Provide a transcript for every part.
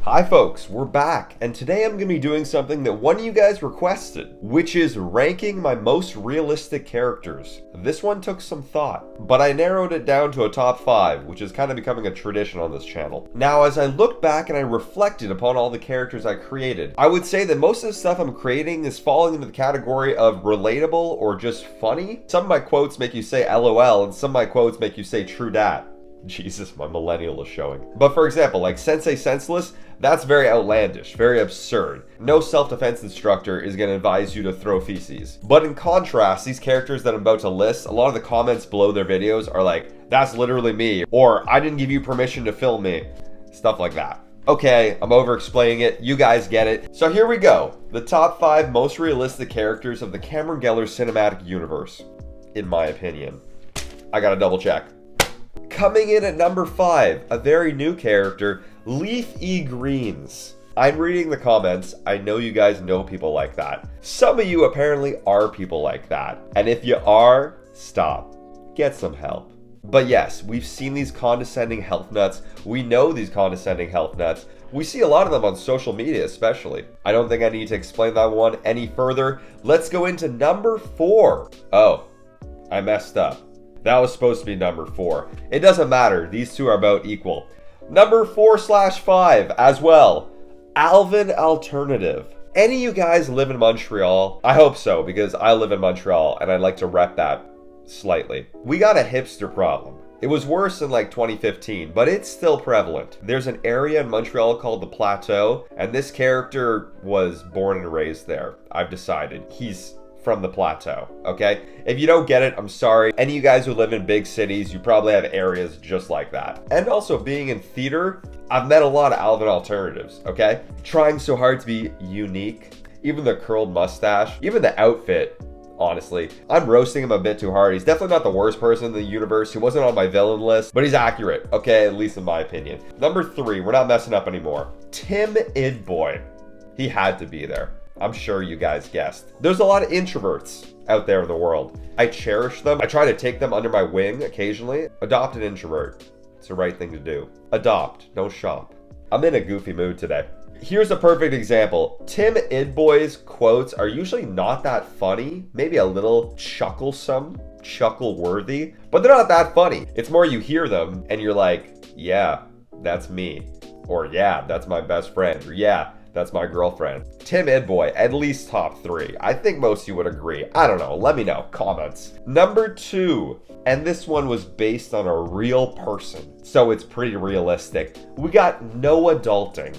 Hi folks, we're back, and today I'm going to be doing something that one of you guys requested, which is ranking my most realistic characters. This one took some thought, but I narrowed it down to a top 5, which is kind of becoming a tradition on this channel. Now, as I looked back and I reflected upon all the characters I created, I would say that most of the stuff I'm creating is falling into the category of relatable or just funny. Some of my quotes make you say LOL, and some of my quotes make you say true dat. Jesus, my millennial is showing. But for example, like Sensei Senseless, that's very outlandish, very absurd. No self-defense instructor is going to advise you to throw feces. But in contrast, these characters that I'm about to list, a lot of the comments below their videos are like, that's literally me, or I didn't give you permission to film me. Stuff like that. Okay, I'm over-explaining it. You guys get it. So here we go. The top 5 most realistic characters of the Cameron Geller cinematic universe, in my opinion. I gotta double check. Coming in at number 5, a very new character, Leafy Greens. I'm reading the comments. I know you guys know people like that. Some of you apparently are people like that. And if you are, stop. Get some help. But yes, we've seen these condescending health nuts. We know these condescending health nuts. We see a lot of them on social media especially. I don't think I need to explain that one any further. Let's go into number 4. Oh, I messed up. That was supposed to be number 4. It doesn't matter. These two are about equal. Number 4/5 as well. Alvin Alternative. Any of you guys live in Montreal? I hope so, because I live in Montreal and I'd like to rep that slightly. We got a hipster problem. It was worse in like 2015, but it's still prevalent. There's an area in Montreal called the Plateau, and this character was born and raised there. I've decided. He's from the Plateau, okay? If you don't get it, I'm sorry. Any of you guys who live in big cities, you probably have areas just like that. And also being in theater, I've met a lot of Alvin Alternatives, okay? Trying so hard to be unique, even the curled mustache, even the outfit, honestly. I'm roasting him a bit too hard. He's definitely not the worst person in the universe. He wasn't on my villain list, but he's accurate, okay? At least in my opinion. Number 3, we're not messing up anymore. Inboy. He had to be there. I'm sure you guys guessed. There's a lot of introverts out there in the world. I cherish them. I try to take them under my wing occasionally. Adopt an introvert. It's the right thing to do. Adopt, don't shop. I'm in a goofy mood today. Here's a perfect example. Inboy's quotes are usually not that funny, maybe a little chuckle-worthy, but they're not that funny. It's more you hear them and you're like, yeah, that's me. Or yeah, that's my best friend. Or yeah, that's my girlfriend. Inboy, at least top 3. I think most of you would agree. I don't know. Let me know. Comments. Number 2. And this one was based on a real person, so it's pretty realistic. We got No Adulting.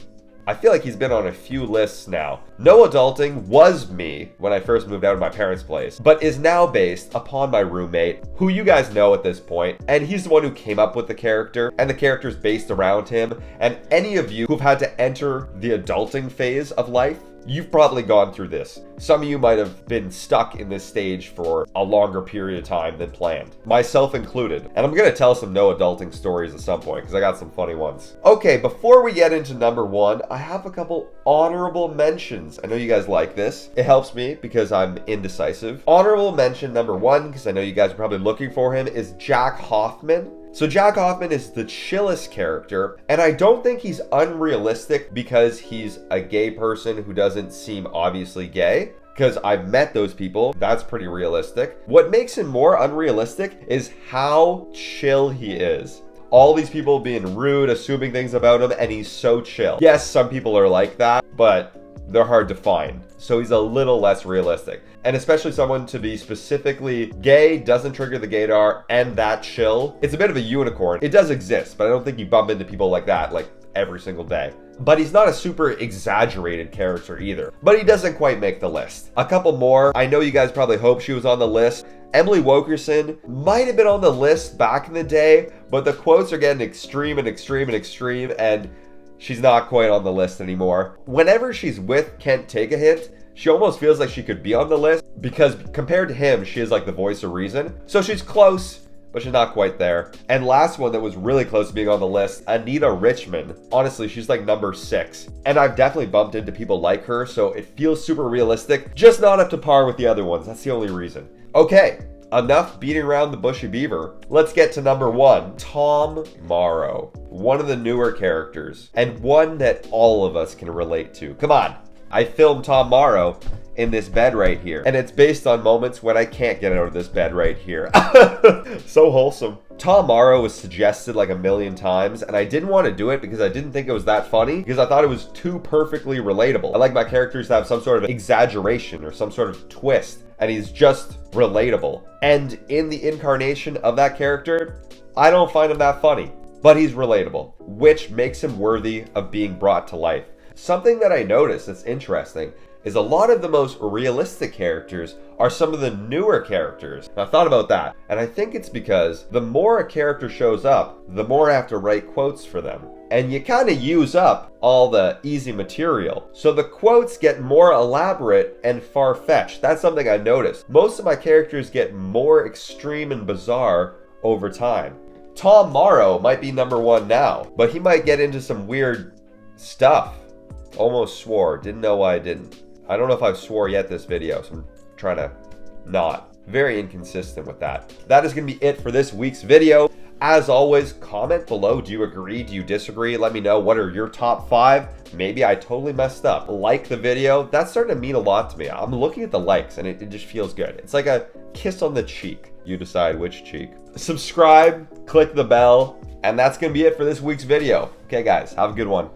I feel like he's been on a few lists now. No Adulting was me when I first moved out of my parents' place, but is now based upon my roommate, who you guys know at this point, and he's the one who came up with the character, and the character's based around him, and any of you who've had to enter the adulting phase of life, you've probably gone through this. Some of you might have been stuck in this stage for a longer period of time than planned, myself included. And I'm going to tell some no adulting stories at some point because I got some funny ones. Okay, before we get into number 1, I have a couple honorable mentions. I know you guys like this. It helps me because I'm indecisive. Honorable mention number 1, because I know you guys are probably looking for him, is Jack Hoffman. So Jack Hoffman is the chillest character, and I don't think he's unrealistic because he's a gay person who doesn't seem obviously gay, because I've met those people. That's pretty realistic. What makes him more unrealistic is how chill he is. All these people being rude, assuming things about him, and he's so chill. Yes, some people are like that, but they're hard to find. So he's a little less realistic. And especially someone to be specifically gay, doesn't trigger the gaydar, and that chill. It's a bit of a unicorn. It does exist, but I don't think you bump into people like that like every single day. But he's not a super exaggerated character either. But he doesn't quite make the list. A couple more. I know you guys probably hope she was on the list. Emily Wilkerson might have been on the list back in the day, but the quotes are getting extreme and extreme and extreme, and she's not quite on the list anymore. Whenever she's with Can't Take a Hint, she almost feels like she could be on the list because compared to him, she is like the voice of reason. So she's close, but she's not quite there. And last one that was really close to being on the list, Anita Richmond. Honestly, she's like number 6. And I've definitely bumped into people like her, so it feels super realistic, just not up to par with the other ones. That's the only reason. Okay, enough beating around the bushy beaver. Let's get to number 1, Tom Morrow. One of the newer characters, and one that all of us can relate to. Come on, I filmed Tom Morrow in this bed right here, and it's based on moments when I can't get out of this bed right here. So wholesome. Tom Morrow was suggested like a million times, and I didn't want to do it because I didn't think it was that funny, because I thought it was too perfectly relatable. I like my characters to have some sort of exaggeration or some sort of twist, and he's just relatable. And in the incarnation of that character, I don't find him that funny, but he's relatable, which makes him worthy of being brought to life. Something that I noticed that's interesting is a lot of the most realistic characters are some of the newer characters. I thought about that, and I think it's because the more a character shows up, the more I have to write quotes for them. And you kind of use up all the easy material. So the quotes get more elaborate and far-fetched. That's something I noticed. Most of my characters get more extreme and bizarre over time. Tom Morrow might be number 1 now, but he might get into some weird stuff. Almost swore. Didn't know why I didn't. I don't know if I've swore yet this video, so I'm trying to not. Very inconsistent with that. That is going to be it for this week's video. As always, comment below. Do you agree? Do you disagree? Let me know. What are your top 5? Maybe I totally messed up. Like the video. That's starting to mean a lot to me. I'm looking at the likes, and it just feels good. It's like a kiss on the cheek. You decide which cheek. Subscribe, click the bell, and that's going to be it for this week's video. Okay, guys, have a good one.